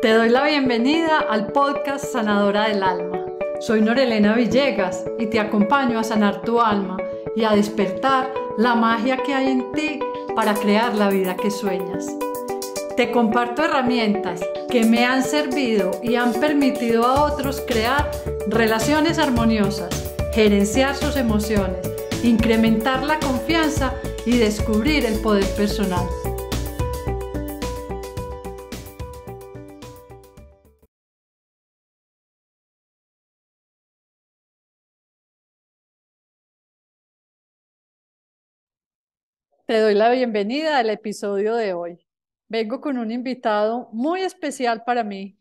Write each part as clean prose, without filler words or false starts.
Te doy la bienvenida al podcast Sanadora del Alma. Soy Norelena Villegas y te acompaño a sanar tu alma y a despertar la magia que hay en ti para crear la vida que sueñas. Te comparto herramientas que me han servido y han permitido a otros crear relaciones armoniosas, gerenciar sus emociones, incrementar la confianza y descubrir el poder personal. Te doy la bienvenida al episodio de hoy. Vengo con un invitado muy especial para mí.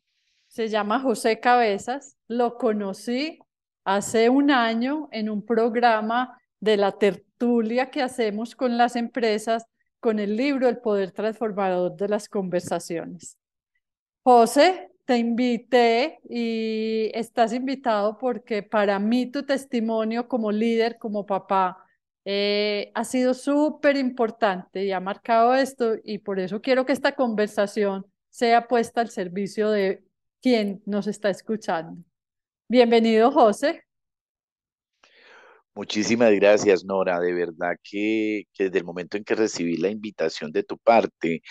Se llama José Cabezas. Lo conocí hace un año en un programa de la tertulia que hacemos con las empresas con el libro El poder transformador de las conversaciones. José, te invité y estás invitado porque para mí tu testimonio como líder, como papá, ha sido súper importante y ha marcado esto y por eso quiero que esta conversación sea puesta al servicio de quien nos está escuchando. Bienvenido, José. Muchísimas gracias, Nora. De verdad que desde el momento en que recibí la invitación de tu parte,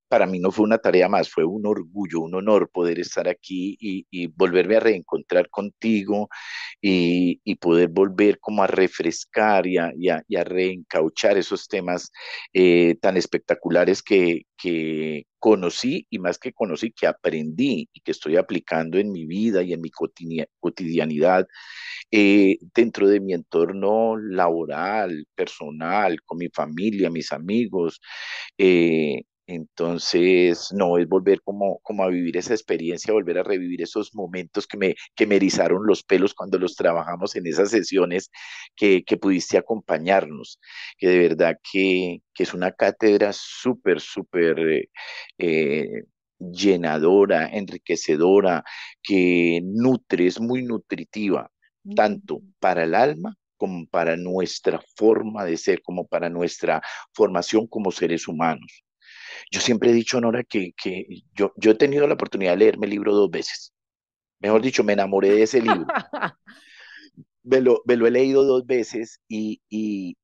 para mí no fue una tarea más, fue un orgullo, un honor poder estar aquí y volverme a reencontrar contigo y poder volver como a refrescar y a reencauchar esos temas tan espectaculares que conocí y más que conocí, que aprendí y que estoy aplicando en mi vida y en mi cotidianidad dentro de mi entorno laboral, personal, con mi familia, mis amigos. Entonces, no, es volver como a vivir esa experiencia, volver a revivir esos momentos que me erizaron los pelos cuando los trabajamos en esas sesiones que pudiste acompañarnos, que de verdad que es una cátedra súper, súper llenadora, enriquecedora, que nutre, es muy nutritiva tanto para el alma como para nuestra forma de ser, como para nuestra formación como seres humanos. Yo siempre he dicho, Nora, que yo he tenido la oportunidad de leerme el libro dos veces. Mejor dicho, me enamoré de ese libro. Me lo he leído dos veces y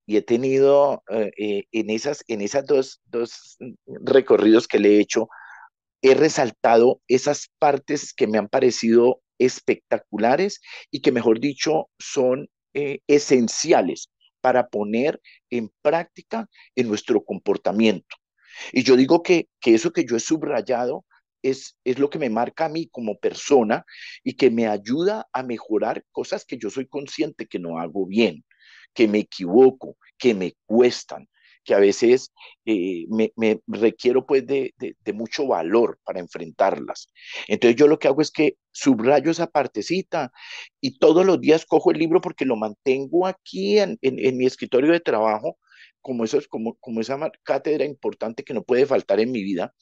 he tenido en esas dos recorridos que le he hecho, he resaltado esas partes que me han parecido espectaculares y que, mejor dicho, son esenciales para poner en práctica en nuestro comportamiento. Y yo digo que eso que yo he subrayado es lo que me marca a mí como persona y que me ayuda a mejorar cosas que yo soy consciente que no hago bien, que me equivoco, que me cuestan, que a veces me requiero pues de mucho valor para enfrentarlas. Entonces yo lo que hago es que subrayo esa partecita y todos los días cojo el libro porque lo mantengo aquí en mi escritorio de trabajo como, eso es, como esa cátedra importante que no puede faltar en mi vida.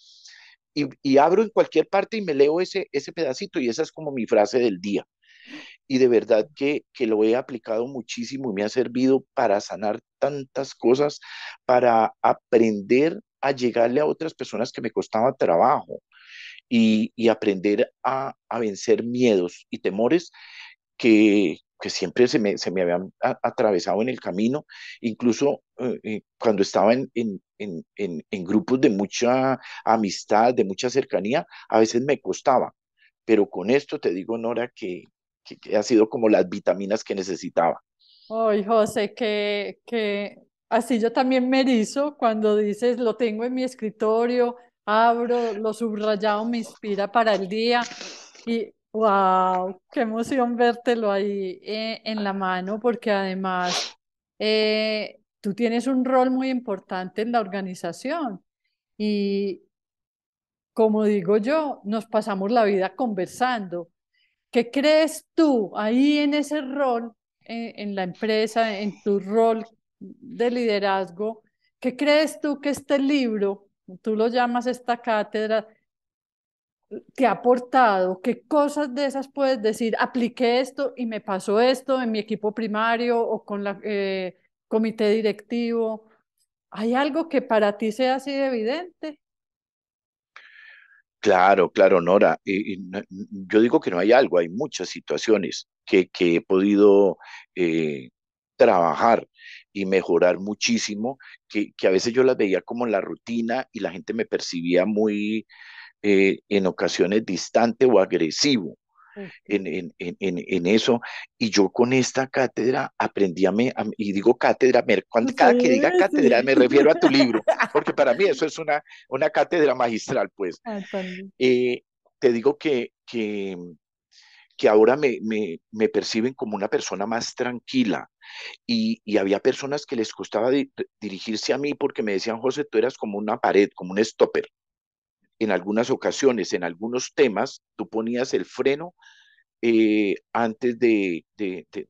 Y abro en cualquier parte y me leo ese pedacito y esa es como mi frase del día. Y de verdad que lo he aplicado muchísimo y me ha servido para sanar tantas cosas, para aprender a llegarle a otras personas que me costaba trabajo y aprender a vencer miedos y temores que siempre se me habían atravesado en el camino, incluso cuando estaba en grupos de mucha amistad, de mucha cercanía, a veces me costaba, pero con esto te digo, Nora, que ha sido como las vitaminas que necesitaba. Ay, José, que así yo también me erizo cuando dices, lo tengo en mi escritorio, abro, lo subrayado me inspira para el día y wow, qué emoción vértelo ahí en la mano, porque además tú tienes un rol muy importante en la organización y como digo yo, nos pasamos la vida conversando. ¿Qué crees tú ahí en ese rol, en la empresa, en tu rol de liderazgo? ¿Qué crees tú que este libro, tú lo llamas esta cátedra, te ha aportado? ¿Qué cosas de esas puedes decir? Apliqué esto y me pasó esto en mi equipo primario o con la comité directivo. ¿Hay algo que para ti sea así de evidente? Claro, claro, Nora. Yo digo que no hay algo, hay muchas situaciones que he podido eh, trabajar y mejorar muchísimo, que a veces yo las veía como la rutina y la gente me percibía muy, en ocasiones, distante o agresivo Ok. en eso. Y yo con esta cátedra aprendí y digo cátedra, cada que diga Sí, cátedra sí. me refiero a tu libro, porque para mí eso es una cátedra magistral, pues. Ah, también. Eh, Te digo que ahora me perciben como una persona más tranquila y había personas que les costaba dirigirse a mí porque me decían, José, tú eras como una pared, como un stopper. En algunas ocasiones, en algunos temas, tú ponías el freno antes de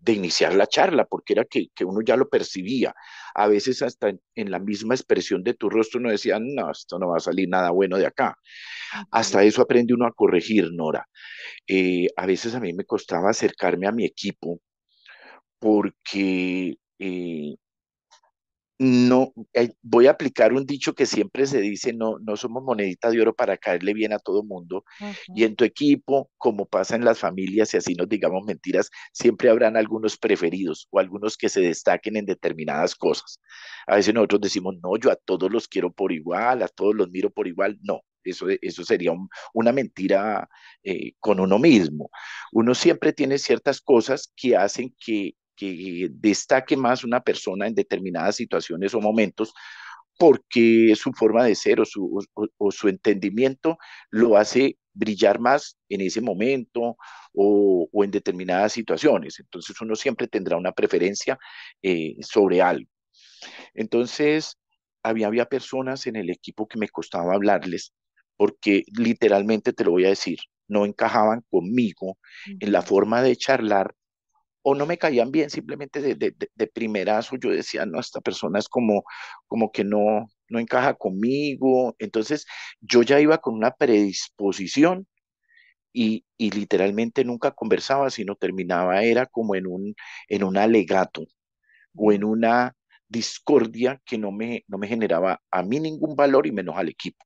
iniciar la charla, porque era que uno ya lo percibía. A veces hasta en la misma expresión de tu rostro uno decía, no, esto no va a salir nada bueno de acá. Ok. Hasta eso aprende uno a corregir, Nora. A veces a mí me costaba acercarme a mi equipo porque no, voy a aplicar un dicho que siempre se dice, no, no somos monedita de oro para caerle bien a todo mundo. Y Ajá. en tu equipo, como pasa en las familias, y así nos digamos mentiras, siempre habrán algunos preferidos o algunos que se destaquen en determinadas cosas. A veces nosotros decimos, no, yo a todos los quiero por igual, a todos los miro por igual. No, eso sería una mentira con uno mismo. Uno siempre tiene ciertas cosas que hacen que destaque más una persona en determinadas situaciones o momentos porque su forma de ser o su entendimiento lo hace brillar más en ese momento o en determinadas situaciones. Entonces uno siempre tendrá una preferencia sobre algo. Entonces había personas en el equipo que me costaba hablarles porque literalmente te lo voy a decir, no encajaban conmigo en la Ujú. forma de charlar o no me caían bien, simplemente de primerazo yo decía, no, esta persona es como que no, no encaja conmigo. Entonces yo ya iba con una predisposición y literalmente nunca conversaba, sino terminaba, era como en un alegato o en Ya. una discordia que no me generaba a mí ningún valor y menos al equipo.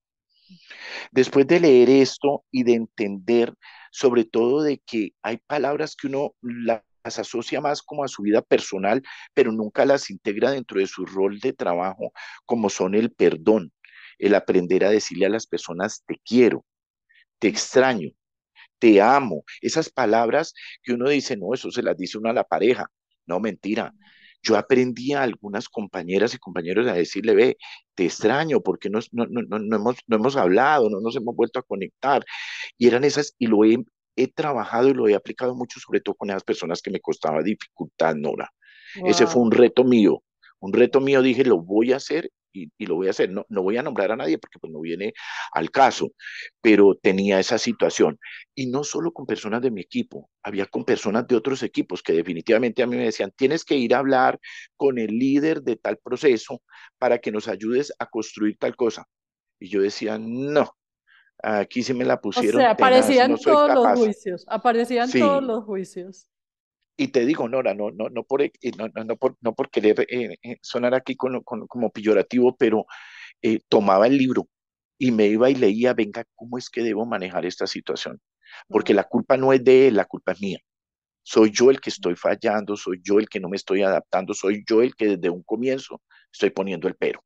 Después de leer esto y de entender, sobre todo de que hay palabras que uno las asocia más como a su vida personal, pero nunca las integra dentro de su rol de trabajo, como son el perdón, el aprender a decirle a las personas te quiero, te extraño, te amo, esas palabras que uno dice, no, eso se las dice uno a la pareja, no, mentira. Yo aprendí a algunas compañeras y compañeros a decirle, ve, te extraño porque no hemos hablado, no nos hemos vuelto a conectar. Y eran esas, y he trabajado y lo he aplicado mucho, sobre todo con esas personas que me costaba dificultad, Nora. Ese fue un Wow. reto mío. Un reto mío, dije, lo voy a hacer y lo voy a hacer. No, no voy a nombrar a nadie porque pues no viene al caso, pero tenía esa situación. Y no solo con personas de mi equipo, había con personas de otros equipos que definitivamente a mí me decían, tienes que ir a hablar con el líder de tal proceso para que nos ayudes a construir tal cosa. Y yo decía, no, aquí se me la O pusieron sea, tenaz, no aparecían soy todos los capaz. juicios, aparecían todos Sí, los juicios. y te digo, Nora, no por querer sonar aquí como peyorativo, pero tomaba el libro y me iba y leía, venga, ¿cómo es que debo manejar esta situación? Porque Wow. la culpa no es de él, la culpa es mía. Soy yo el que estoy fallando, soy yo el que no me estoy adaptando, soy yo el que desde un comienzo estoy poniendo el pero.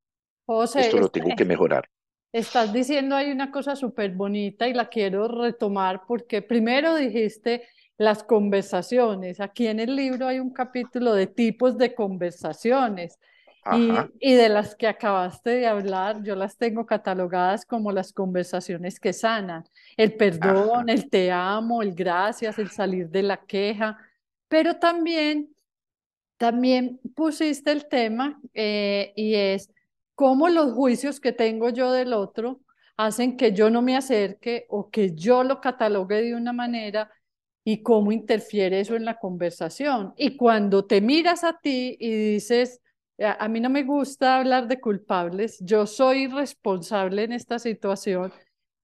José, Esto lo tengo que mejorar. estás diciendo ahí una cosa súper bonita y la quiero retomar porque primero dijiste las conversaciones. Aquí en el libro hay un capítulo de tipos de conversaciones Ajá, y de las que acabaste de hablar, yo las tengo catalogadas como las conversaciones que sanan. El perdón, ajá, el te amo, el gracias, el salir de la queja, pero también pusiste el tema y es cómo los juicios que tengo yo del otro hacen que yo no me acerque o que yo lo catalogue de una manera y cómo interfiere eso en la conversación. Y cuando te miras a ti y dices, a mí no me gusta hablar de culpables, yo soy responsable en esta situación,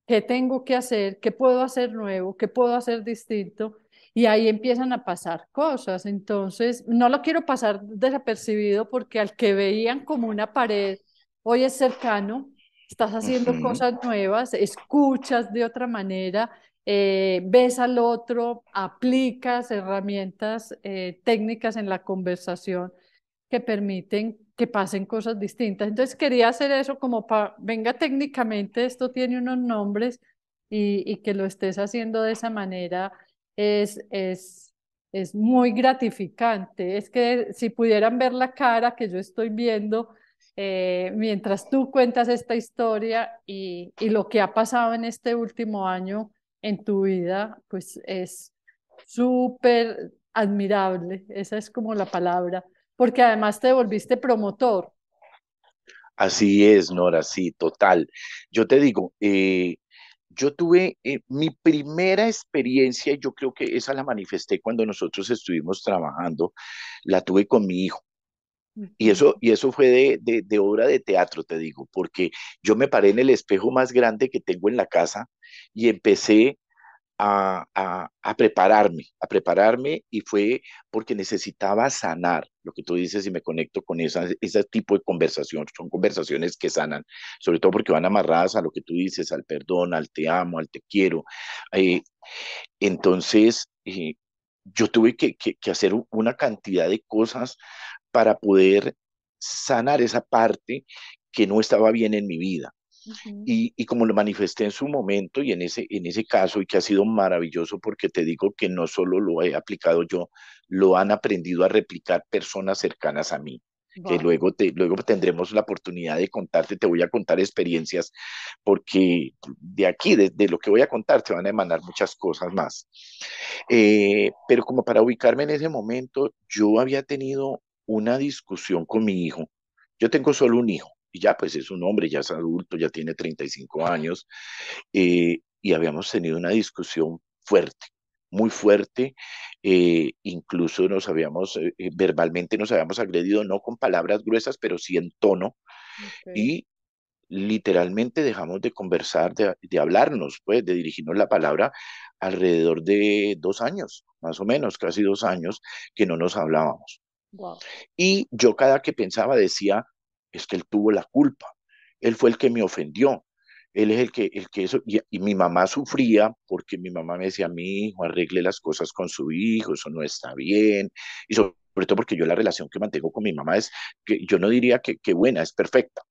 ¿qué tengo que hacer? ¿Qué puedo hacer nuevo? ¿Qué puedo hacer distinto? Y ahí empiezan a pasar cosas. Entonces, no lo quiero pasar desapercibido porque al que veían como una pared, hoy es cercano, estás haciendo ujú. cosas nuevas, escuchas de otra manera, ves al otro, aplicas herramientas técnicas en la conversación que permiten que pasen cosas distintas. Entonces quería hacer eso como para, venga, técnicamente esto tiene unos nombres y que lo estés haciendo de esa manera es, es, es muy gratificante. Es que si pudieran ver la cara que yo estoy viendo mientras tú cuentas esta historia y lo que ha pasado en este último año en tu vida, pues es súper admirable. Esa es como la palabra, porque además te volviste promotor. Así es, Nora, sí, total. Yo te digo, yo tuve mi primera experiencia, y yo creo que esa la manifesté cuando nosotros estuvimos trabajando, la tuve con mi hijo. Ujú. Y eso fue de obra de teatro, te digo, porque yo me paré en el espejo más grande que tengo en la casa y empecé a prepararme y fue porque necesitaba sanar lo que tú dices y me conecto con ese tipo de conversación. Son conversaciones que sanan, sobre todo porque van amarradas a lo que tú dices, al perdón, al te amo, al te quiero. Eh, entonces, yo tuve que hacer una cantidad de cosas para poder sanar esa parte que no estaba bien en mi vida. Ujú. Y como lo manifesté en su momento y en ese caso, y que ha sido maravilloso porque te digo que no solo lo he aplicado yo, lo han aprendido a replicar personas cercanas a mí, que Wow. luego tendremos la oportunidad de contarte, te voy a contar experiencias, porque de aquí, de lo que voy a contar, te van a emanar muchas cosas más. Pero como para ubicarme en ese momento, yo había tenido una discusión con mi hijo. Yo tengo solo un hijo y ya pues es un hombre, ya es adulto, ya tiene 35 años y habíamos tenido una discusión fuerte, muy fuerte. Incluso verbalmente nos habíamos agredido, no con palabras gruesas, pero sí en tono Okay. y literalmente dejamos de conversar, de hablarnos, pues, de dirigirnos la palabra alrededor de 2 años, más o menos, casi 2 años que no nos hablábamos. Wow. Y yo cada que pensaba decía, es que él tuvo la culpa, él fue el que me ofendió, él es el que eso, y mi mamá sufría porque mi mamá me decía, mi hijo, arregle las cosas con su hijo, eso no está bien, y sobre todo porque yo la relación que mantengo con mi mamá es, que yo no diría que buena, es perfecta.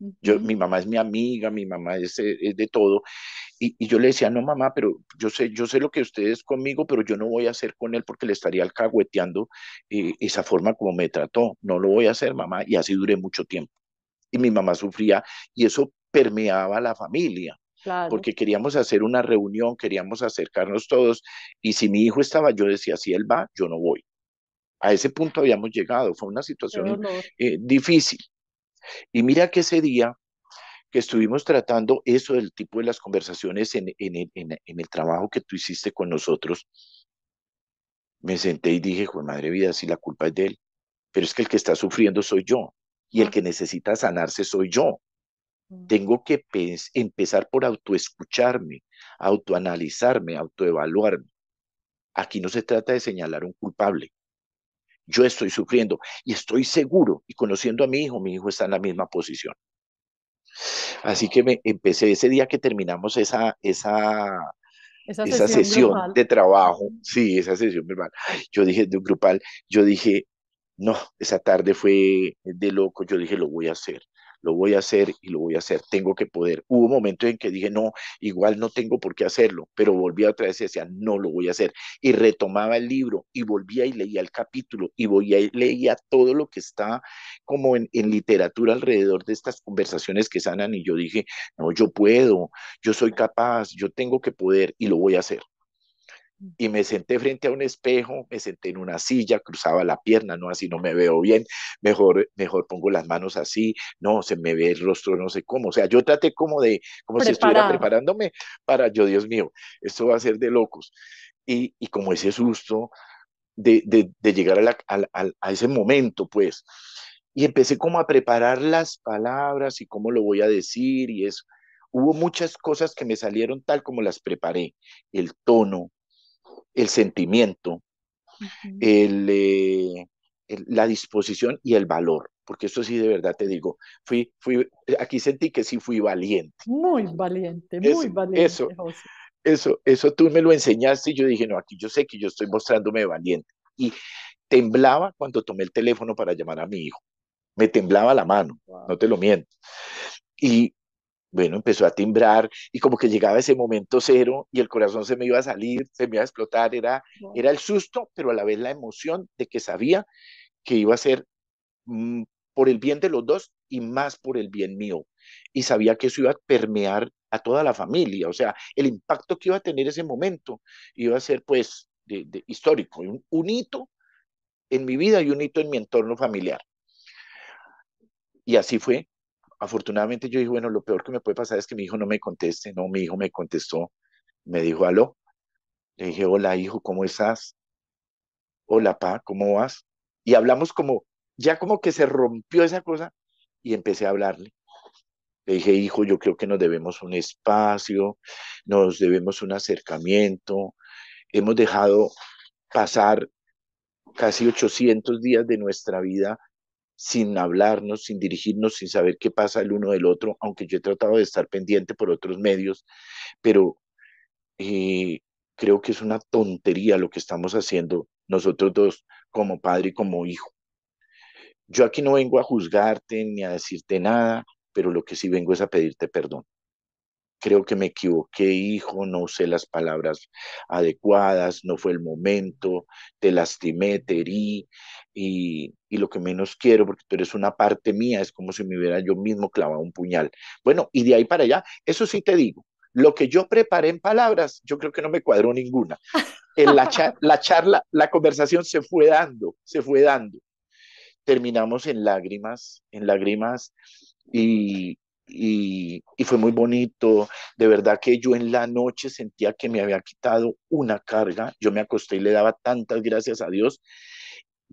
Ujú. Mi mamá es mi amiga, mi mamá es de todo, y yo le decía, no mamá, pero yo sé lo que usted es conmigo, pero yo no voy a hacer con él porque le estaría alcahueteando esa forma como me trató, no lo voy a hacer mamá, y así duré mucho tiempo. Y mi mamá sufría, y eso permeaba a la familia, Claro. porque queríamos hacer una reunión, queríamos acercarnos todos, y si mi hijo estaba, yo decía, si él va, yo no voy. A ese punto habíamos llegado, fue una Qué situación dolor. difícil. Y mira que ese día que estuvimos tratando eso del tipo de las conversaciones en el trabajo que tú hiciste con nosotros, me senté y dije, joder, madre vida, si la culpa es de él, pero es que el que está sufriendo soy yo y el Ah, que necesita sanarse soy yo. mm, Tengo que empezar por autoescucharme, autoanalizarme, autoevaluarme. Aquí no se trata de señalar un culpable. Yo estoy sufriendo y estoy seguro, y conociendo a mi hijo está en la misma posición. Así que me empecé ese día que terminamos esa esa sesión sesión grupal. de trabajo, Ujú. sí, esa sesión verbal, yo dije, de un grupal, yo dije, no, esa tarde fue de loco, yo dije, lo voy a hacer y lo voy a hacer, tengo que poder. Hubo momentos en que dije, no, igual no tengo por qué hacerlo, pero volvía otra vez y decía, no, lo voy a hacer. Y retomaba el libro y volvía y leía el capítulo y volvía y leía todo lo que está como en literatura alrededor de estas conversaciones que sanan y yo dije, no, yo puedo, yo soy capaz, yo tengo que poder y lo voy a hacer. Y me senté frente a un espejo, me senté en una silla, cruzaba la pierna, no, así no me veo bien, mejor pongo las manos así, no, se me ve el rostro, no sé cómo, o sea, yo traté como si estuviera Preparar. preparándome para yo, Dios mío, esto va a ser de locos. Y como ese susto de llegar a ese momento, pues, y empecé como a preparar las palabras y cómo lo voy a decir y eso. Hubo muchas cosas que me salieron tal como las preparé, el tono, el sentimiento, Ujú. el, la disposición y el valor. porque esto sí de verdad te digo, aquí sentí que sí fui valiente. muy Eso, valiente, eso, José. eso tú me lo enseñaste y yo dije, no, aquí yo sé que yo estoy mostrándome valiente. Y temblaba cuando tomé el teléfono para llamar a mi hijo. Me temblaba la mano, no Wow. te lo miento. Y bueno, empezó a timbrar y como que llegaba ese momento cero y el corazón se me iba a salir, se me iba a explotar. Wow. Era el susto, pero a la vez la emoción de que sabía que iba a ser mm, por el bien de los dos y más por el bien mío. Y sabía que eso iba a permear a toda la familia. O sea, el impacto que iba a tener ese momento iba a ser pues histórico, un hito en mi vida y un hito en mi entorno familiar. Y así fue. Afortunadamente yo dije, bueno, lo peor que me puede pasar es que mi hijo no me conteste. No, mi hijo me contestó, me dijo, aló. Le dije, hola hijo, ¿cómo estás? Hola pa, ¿cómo vas? Y hablamos como, ya como que se rompió esa cosa y empecé a hablarle. Le dije, hijo, yo creo que nos debemos un espacio, nos debemos un acercamiento. Hemos dejado pasar casi 800 días de nuestra vida sin hablarnos, sin dirigirnos, sin saber qué pasa el uno del otro, aunque yo he tratado de estar pendiente por otros medios, pero eh, creo que es una tontería lo que estamos haciendo nosotros dos como padre y como hijo. Yo aquí no vengo a juzgarte ni a decirte nada, pero lo que sí vengo es a pedirte perdón. Creo que me equivoqué, hijo, no usé las palabras adecuadas, no fue el momento, te lastimé, te herí y lo que menos quiero, porque tú eres una parte mía, es como si me hubiera yo mismo clavado un puñal. Bueno, y de ahí para allá, eso sí te digo, lo que yo preparé en palabras, yo creo que no me cuadró ninguna. En la charla, la conversación se fue dando, se fue dando. Terminamos en lágrimas y, y fue muy bonito. De verdad que yo en la noche sentía que me había quitado una carga. Yo me acosté y le daba tantas gracias a Dios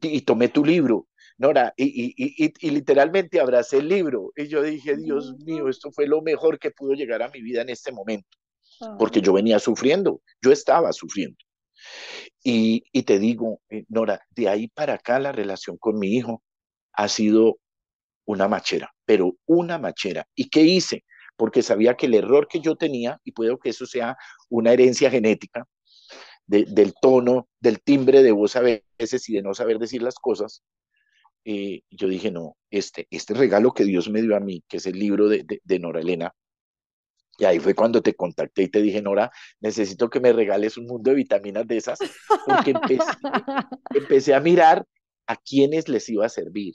y tomé tu libro, Nora, y literalmente abracé el libro. Y yo dije, Dios mío, esto fue lo mejor que pudo llegar a mi vida en este momento, porque yo venía sufriendo, yo estaba sufriendo. Y te digo, Nora, de ahí para acá la relación con mi hijo ha sido una machera, pero una machera. ¿Y qué hice? Porque sabía que el error que yo tenía, y puedo que eso sea una herencia genética, del tono, del timbre de voz a veces y de no saber decir las cosas, yo dije, no, este regalo que Dios me dio a mí, que es el libro de Nora Elena, y ahí fue cuando te contacté y te dije, Nora, necesito que me regales un mundo de vitaminas de esas, porque empecé a mirar a quienes les iba a servir.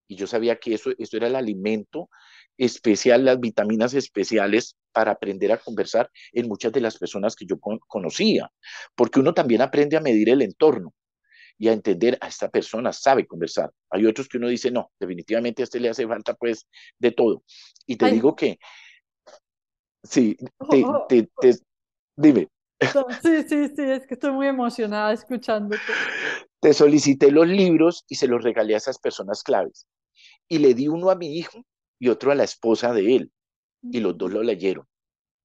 Y yo sabía que eso era el alimento especial, las vitaminas especiales para aprender a conversar en muchas de las personas que yo conocía. Porque uno también aprende a medir el entorno y a entender a esta persona sabe conversar. Hay otros que uno dice, no, definitivamente a este le hace falta pues de todo. Y te Ay, digo que, sí, oh, oh, oh, dime, no, sí, sí, sí, es que estoy muy emocionada escuchándote. te solicité los libros y se los regalé a esas personas claves. Y le di uno a mi hijo y otro a la esposa de él, y los dos Ujú, lo leyeron.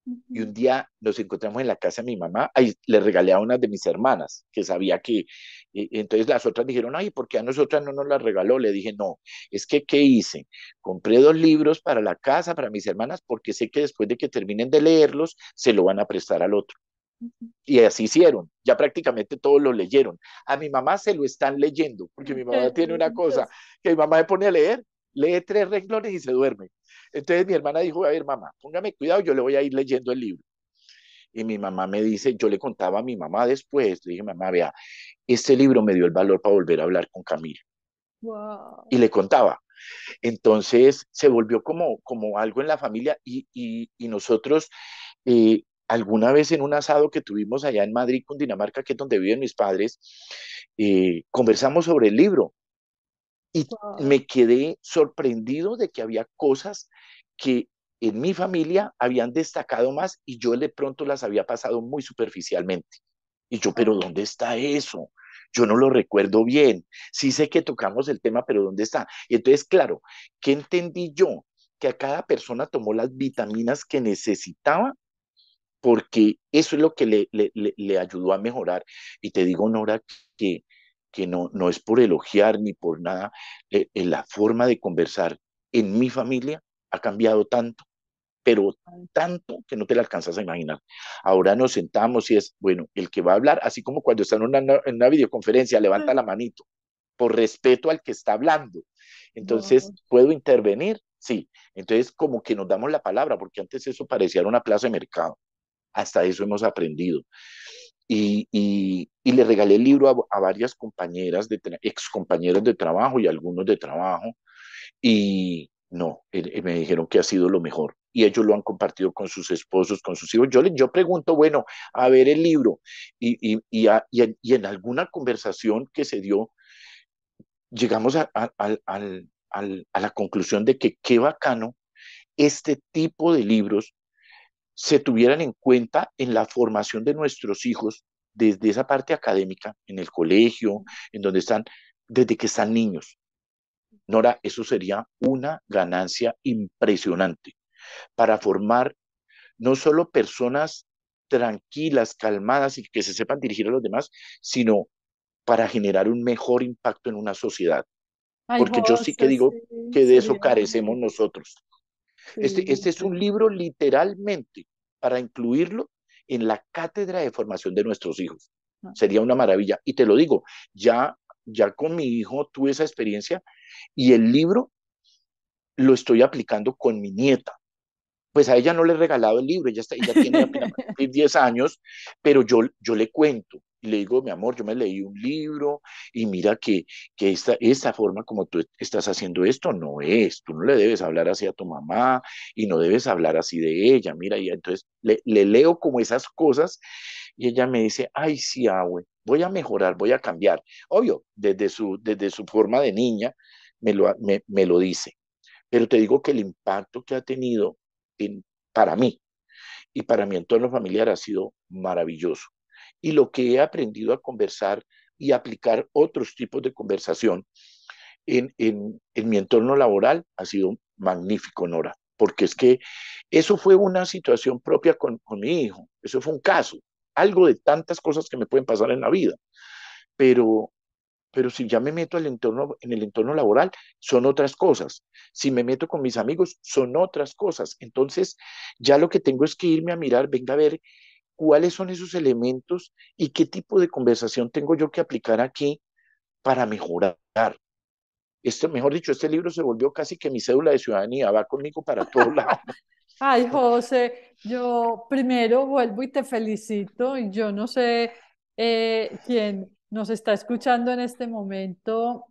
Y ujú. un día nos encontramos en la casa de mi mamá, ahí le regalé a una de mis hermanas, que sabía que, entonces las otras dijeron, ay, ¿por qué a nosotras no nos la regaló? Le dije, no, es que, ¿qué hice? Compré dos libros para la casa, para mis hermanas, porque sé que después de que terminen de leerlos, se lo van a prestar al otro. Y así hicieron, ya prácticamente todos lo leyeron. A mi mamá se lo están leyendo, porque mi Qué mamá tiene una cosa, lindos. que mi mamá se pone a leer, lee tres renglones y se duerme. Entonces mi hermana dijo, a ver, mamá, póngame cuidado, yo le voy a ir leyendo el libro. Y mi mamá me dice, yo le contaba a mi mamá después, le dije, mamá, vea, este libro me dio el valor para volver a hablar con Camilo. Y Wow. le contaba. Entonces se volvió como algo en la familia y nosotros alguna vez en un asado que tuvimos allá en Madrid, Cundinamarca, que es donde viven mis padres, conversamos sobre el libro y Wow. me quedé sorprendido de que había cosas que en mi familia habían destacado más y yo de pronto las había pasado muy superficialmente. Y yo, pero Wow. ¿dónde está eso? Yo no lo recuerdo bien. Sí sé que tocamos el tema, pero ¿dónde está? Y entonces, claro, ¿qué entendí yo? Que a cada persona tomó las vitaminas que necesitaba porque eso es lo que le ayudó a mejorar. Y te digo, Nora, que que no es por elogiar ni por nada, la forma de conversar en mi familia ha cambiado tanto, pero tanto que no te la alcanzas a imaginar. Ahora nos sentamos y es, bueno, el que va a hablar, así como cuando está en una videoconferencia, levanta la manito, por respeto al que está hablando. Entonces, No, ¿puedo intervenir? Sí. Entonces, como que nos damos la palabra, porque antes eso parecía una plaza de mercado. Hasta eso hemos aprendido. Y le regalé el libro a varias compañeras, ex compañeros de trabajo y algunos de trabajo, y no, me dijeron que ha sido lo mejor. Y ellos lo han compartido con sus esposos, con sus hijos. Yo pregunto, bueno, a ver el libro, y en alguna conversación que se dio, llegamos a la conclusión de que qué bacano este tipo de libros se tuvieran en cuenta en la formación de nuestros hijos desde esa parte académica, en el colegio, en donde están, desde que están niños. Nora, eso sería una ganancia impresionante para formar no solo personas tranquilas, calmadas y que se sepan dirigir a los demás, sino para generar un mejor impacto en una sociedad. ay, Porque yo sí que José, digo sí, que de eso sería carecemos bonito. nosotros. Este Sí, es un sí. libro literalmente para incluirlo en la cátedra de formación de nuestros hijos. Sería una maravilla. Y te lo digo, ya con mi hijo tuve esa experiencia y el libro lo estoy aplicando con mi nieta. Pues a ella no le he regalado el libro, ella tiene apenas va a cumplir 10 años, pero yo le cuento. Y le digo, mi amor, yo me leí un libro y mira que esta forma como tú estás haciendo esto no es, tú no le debes hablar así a tu mamá y no debes hablar así de ella, mira, y entonces le leo como esas cosas y ella me dice, ay, sí, abue, voy a mejorar, voy a cambiar. Obvio, desde su forma de niña me lo dice, pero te digo que el impacto que ha tenido en, para mí y para mi entorno familiar ha sido maravilloso. Y lo que he aprendido a conversar y aplicar otros tipos de conversación en mi entorno laboral ha sido magnífico, Nora, porque es que eso fue una situación propia con mi hijo, eso fue un caso, algo de tantas cosas que me pueden pasar en la vida, pero si ya me meto en el entorno laboral, son otras cosas. Si me meto con mis amigos, son otras cosas. Entonces, ya lo que tengo es que irme a mirar, venga a ver cuáles son esos elementos y qué tipo de conversación tengo yo que aplicar aquí para mejorar. Mejor dicho, este libro se volvió casi que mi cédula de ciudadanía, va conmigo para todos lados. Ay, José, yo primero vuelvo y te felicito. Y yo no sé quién nos está escuchando en este momento,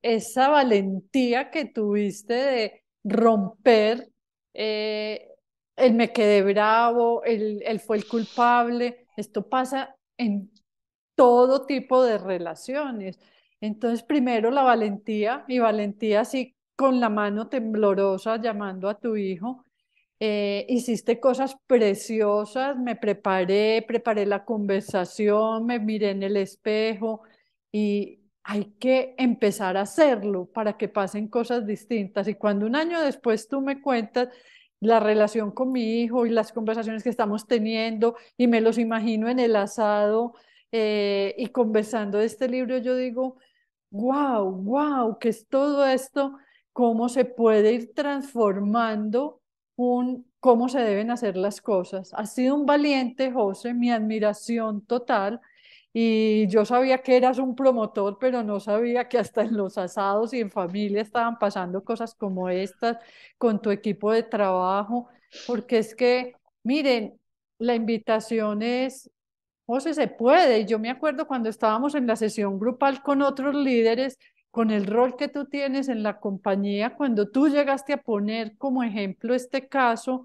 esa valentía que tuviste de romper el me quedé bravo, él fue el culpable. Esto pasa en todo tipo de relaciones. Entonces, primero la valentía, y valentía así con la mano temblorosa llamando a tu hijo. Hiciste cosas preciosas, me preparé la conversación, me miré en el espejo y hay que empezar a hacerlo para que pasen cosas distintas. Y cuando un año después tú me cuentas la relación con mi hijo y las conversaciones que estamos teniendo y me los imagino en el asado y conversando de este libro, yo digo, wow, wow, ¿qué es todo esto? ¿Cómo se puede ir transformando cómo se deben hacer las cosas? Has sido un valiente, José, mi admiración total. Y yo sabía que eras un promotor, pero no sabía que hasta en los asados y en familia estaban pasando cosas como estas con tu equipo de trabajo, porque es que, miren, la invitación es José, se puede. Y yo me acuerdo cuando estábamos en la sesión grupal con otros líderes, con el rol que tú tienes en la compañía, cuando tú llegaste a poner como ejemplo este caso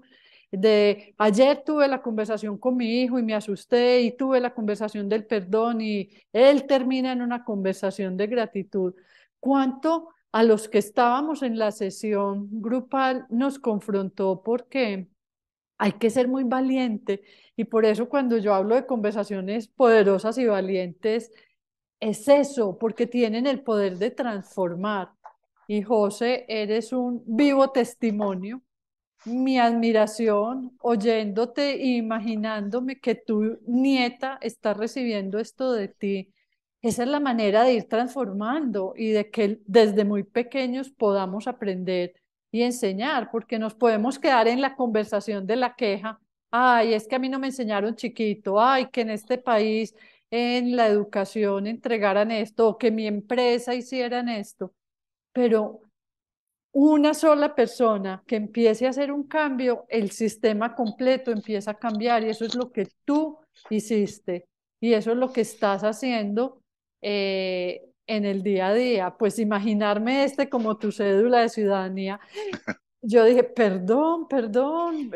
de ayer tuve la conversación con mi hijo y me asusté y tuve la conversación del perdón y él termina en una conversación de gratitud. ¿Cuánto a los que estábamos en la sesión grupal nos confrontó? Porque hay que ser muy valiente y por eso cuando yo hablo de conversaciones poderosas y valientes, es eso, porque tienen el poder de transformar. Y José, eres un vivo testimonio mi admiración oyéndote e imaginándome que tu nieta está recibiendo esto de ti. Esa es la manera de ir transformando y de que desde muy pequeños podamos aprender y enseñar, porque nos podemos quedar en la conversación de la queja. Ay, es que a mí no me enseñaron chiquito. Ay, que en este país, en la educación, entregaran esto, o que mi empresa hicieran esto. Pero una sola persona que empiece a hacer un cambio, el sistema completo empieza a cambiar y eso es lo que tú hiciste y eso es lo que estás haciendo en el día a día. Pues imaginarme este como tu cédula de ciudadanía, yo dije, perdón, perdón,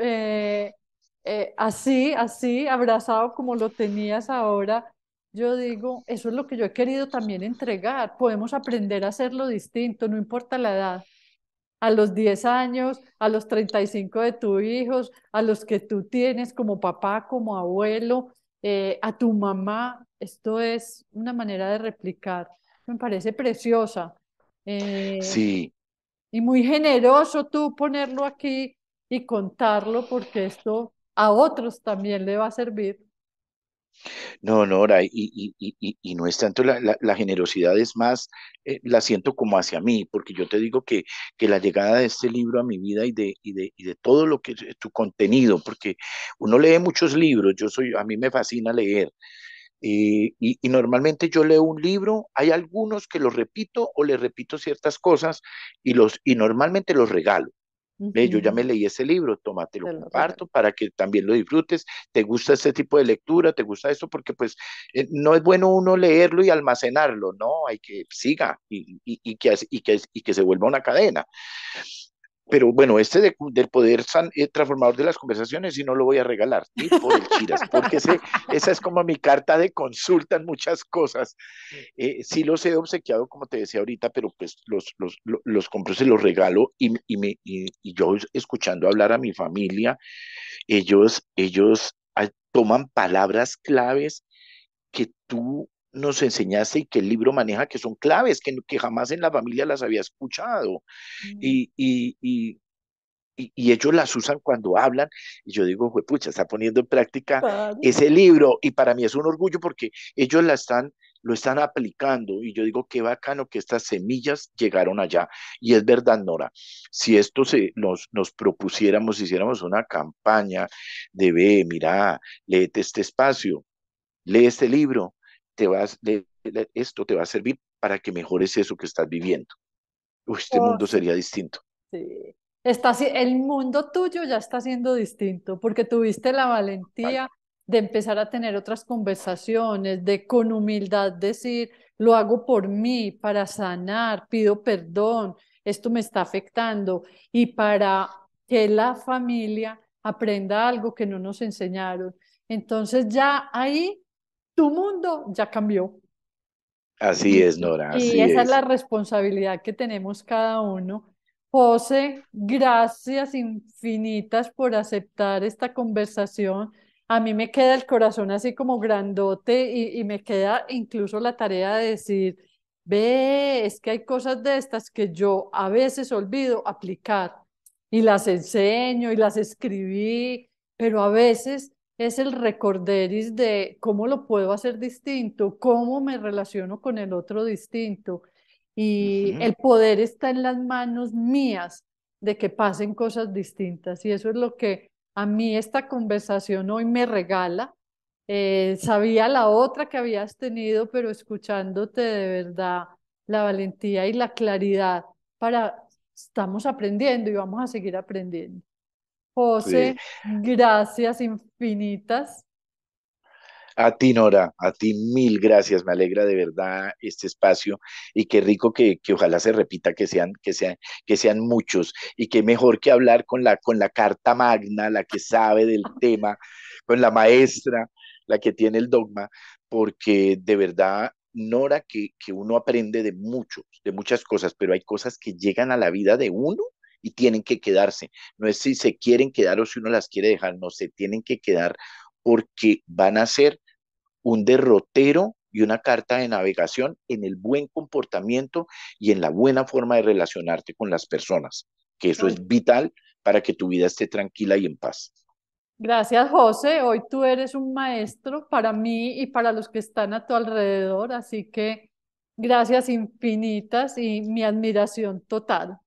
así, así, abrazado como lo tenías ahora. Yo digo, eso es lo que yo he querido también entregar. Podemos aprender a hacerlo distinto, no importa la edad, a los 10 años, a los 35 de tus hijos, a los que tú tienes como papá, como abuelo, a tu mamá. Esto es una manera de replicar. Me parece preciosa Sí. y muy generoso tú ponerlo aquí y contarlo porque esto a otros también le va a servir. No, Nora, y no es tanto la generosidad, es más, la siento como hacia mí, porque yo te digo que la llegada de este libro a mi vida y de todo lo que es tu contenido, porque uno lee muchos libros, a mí me fascina leer, y normalmente yo leo un libro, hay algunos que los repito o les repito ciertas cosas y normalmente los regalo. Ve, yo ya me Ujú, leí ese libro, toma, te lo te lo regalo. comparto para que también lo disfrutes. ¿Te gusta este tipo de lectura? ¿Te gusta esto? Porque pues no es bueno uno leerlo y almacenarlo, no, hay que siga y que se vuelva una cadena. Pero bueno, del poder transformador de las conversaciones, sí no lo voy a regalar, ni por el chiras, porque esa es como mi carta de consulta en muchas cosas. Sí los he obsequiado, como te decía ahorita, pero pues los compro, se los regalo y yo escuchando hablar a mi familia, ellos toman palabras claves que tú nos enseñaste y que el libro maneja, que son claves, que jamás en la familia las había escuchado. Mm, Y, y, y, y ellos las usan cuando hablan, y yo digo, pucha, está poniendo en práctica claro. ese libro, y para mí es un orgullo porque ellos lo están aplicando, y yo digo, qué bacano que estas semillas llegaron allá, y es verdad, Nora, si esto nos propusiéramos, hiciéramos una campaña de, ve, mira, léete este espacio, lee este libro, esto te va a servir para que mejores eso que estás viviendo. Uy, este Oh, mundo sí. sería distinto. Sí. El mundo tuyo ya está siendo distinto porque tuviste la Ay, valentía de empezar a tener otras conversaciones, de con humildad decir, lo hago por mí, para sanar, pido perdón, esto me está afectando y para que la familia aprenda algo que no nos enseñaron. Entonces ya ahí tu mundo ya cambió. así es, Nora, Y así esa es la es. responsabilidad que tenemos cada uno. José, gracias infinitas por aceptar esta conversación. A mí me queda el corazón así como grandote y me queda incluso la tarea de decir, ve, es que hay cosas de estas que yo a veces olvido aplicar y las enseño y las escribí, pero a veces es el recorderis de cómo lo puedo hacer distinto, cómo me relaciono con el otro distinto. Y Ujú. el poder está en las manos mías de que pasen cosas distintas. Y eso es lo que a mí esta conversación hoy me regala. Sabía la otra que habías tenido, pero escuchándote de verdad la valentía y la claridad para, estamos aprendiendo y vamos a seguir aprendiendo. Sí. José, gracias infinitas. A ti, Nora, a ti mil gracias. Me alegra de verdad este espacio y qué rico que ojalá se repita, que sean muchos y qué mejor que hablar con la carta magna, la que sabe del tema, con la maestra, la que tiene el dogma, porque de verdad, Nora, que uno aprende de muchas cosas, pero hay cosas que llegan a la vida de uno y tienen que quedarse. No es si se quieren quedar o si uno las quiere dejar, no, se tienen que quedar porque van a ser un derrotero y una carta de navegación en el buen comportamiento y en la buena forma de relacionarte con las personas, que eso Ay, es vital para que tu vida esté tranquila y en paz. Gracias, José. Hoy tú eres un maestro para mí y para los que están a tu alrededor, así que gracias infinitas y mi admiración total.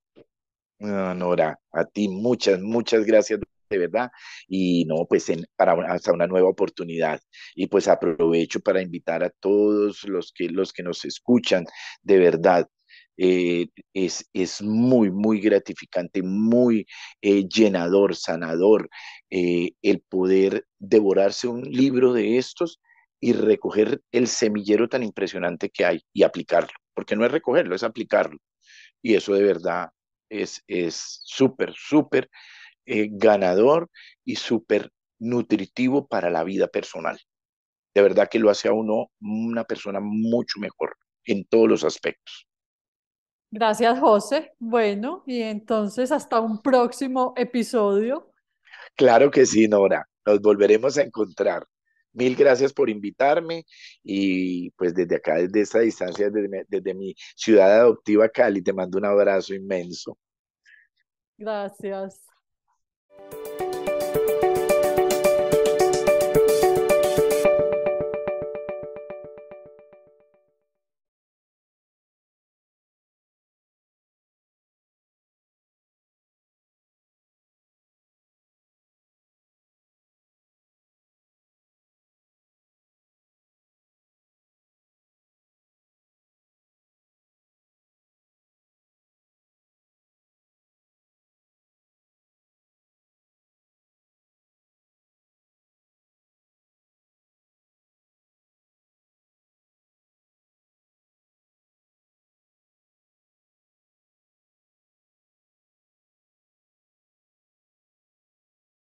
No, Nora, a ti muchas, muchas gracias de verdad. Y no, pues hasta una nueva oportunidad. Y pues aprovecho para invitar a todos los que nos escuchan, de verdad. Es muy, muy gratificante, muy llenador, sanador, el poder devorarse un libro de estos y recoger el semillero tan impresionante que hay y aplicarlo, porque no es recogerlo, es aplicarlo. Y eso de verdad es súper, súper ganador y súper nutritivo para la vida personal. De verdad que lo hace a uno una persona mucho mejor en todos los aspectos. Gracias, José. Bueno, y entonces hasta un próximo episodio. Claro que sí, Nora. Nos volveremos a encontrar. Mil gracias por invitarme y pues desde acá, desde esta distancia, desde mi ciudad adoptiva Cali, te mando un abrazo inmenso. Gracias.